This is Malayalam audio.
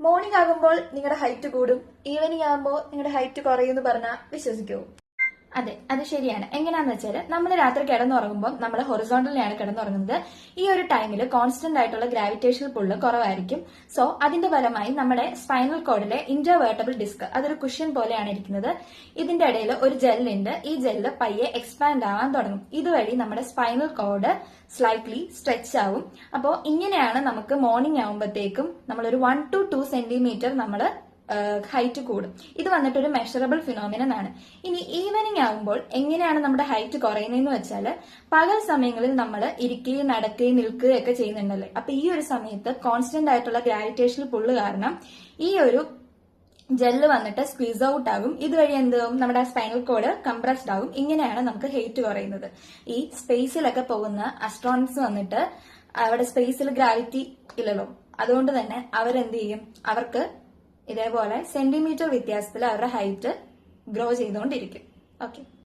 മോർണിംഗ് ആകുമ്പോൾ നിങ്ങളുടെ ഹൈറ്റ് കൂടും, ഈവനിങ് ആകുമ്പോൾ നിങ്ങളുടെ ഹൈറ്റ് കുറയുമെന്ന് പറഞ്ഞാൽ വിശ്വസിക്കുമോ? അതെ, അത് ശരിയാണ്. എങ്ങനെയാന്ന് വെച്ചാൽ നമ്മൾ രാത്രി കിടന്നുറങ്ങുമ്പോൾ നമ്മൾ ഹൊറിസോണ്ടലിലാണ് കിടന്നുറങ്ങുന്നത്. ഈ ഒരു ടൈമിൽ കോൺസ്റ്റന്റ് ആയിട്ടുള്ള ഗ്രാവിറ്റേഷണൽ പുള്ള് കുറവായിരിക്കും. സോ അതിന്റെ ഫലമായി നമ്മുടെ സ്പൈനൽ കോഡിലെ ഇന്റർവേർട്ടബിൾ ഡിസ്ക്, അതൊരു കുഷ്യൻ പോലെയാണ് ഇരിക്കുന്നത്. ഇതിന്റെ ഇടയിൽ ഒരു ജെല്ലുണ്ട്. ഈ ജെല്ല് പയ്യെ എക്സ്പാൻഡ് ആവാൻ തുടങ്ങും. ഇതുവഴി നമ്മുടെ സ്പൈനൽ കോഡ് സ്ലൈറ്റ്ലി സ്ട്രെച്ച് ആവും. അപ്പോൾ ഇങ്ങനെയാണ് നമുക്ക് മോർണിംഗ് ആകുമ്പോഴത്തേക്കും നമ്മളൊരു 1 to 2 സെന്റിമീറ്റർ നമ്മൾ ഹൈറ്റ് കൂടും. ഇത് വന്നിട്ട് ഒരു മെഷറബിൾ ഫിനോമിനൻ ആണ്. ഇനി ഈവനിങ് ആകുമ്പോൾ എങ്ങനെയാണ് നമ്മുടെ ഹൈറ്റ് കുറയുന്നതെന്ന് വെച്ചാൽ, പകൽ സമയങ്ങളിൽ നമ്മൾ ഇരിക്കുകയും നടക്കുകയും നിൽക്കുകയും ഒക്കെ ചെയ്യുന്നുണ്ടല്ലേ. അപ്പൊ ഈ ഒരു സമയത്ത് കോൺസ്റ്റന്റ് ആയിട്ടുള്ള ഗ്രാവിറ്റേഷണൽ പുള്ള് കാരണം ഈ ഒരു ജെല്ല് വന്നിട്ട് സ്ക്വീസ് ഔട്ട് ആകും. ഇതുവഴി എന്താവും, നമ്മുടെ സ്പൈനൽ കോഡ് കംപ്രസ്ഡ് ആകും. ഇങ്ങനെയാണ് നമുക്ക് ഹൈറ്റ് കുറയുന്നത്. ഈ സ്പേസിലൊക്കെ പോകുന്ന അസ്ട്രോണറ്റ്സ് വന്നിട്ട് അവിടെ സ്പേസിൽ ഗ്രാവിറ്റി ഇല്ലല്ലോ, അതുകൊണ്ട് തന്നെ അവരെന്ത് ചെയ്യും, അവർക്ക് ഇതേപോലെ സെന്റിമീറ്റർ വ്യത്യാസത്തിൽ അവരുടെ ഹൈറ്റ് ഗ്രോ ചെയ്തുകൊണ്ടിരിക്കും. ഓക്കെ.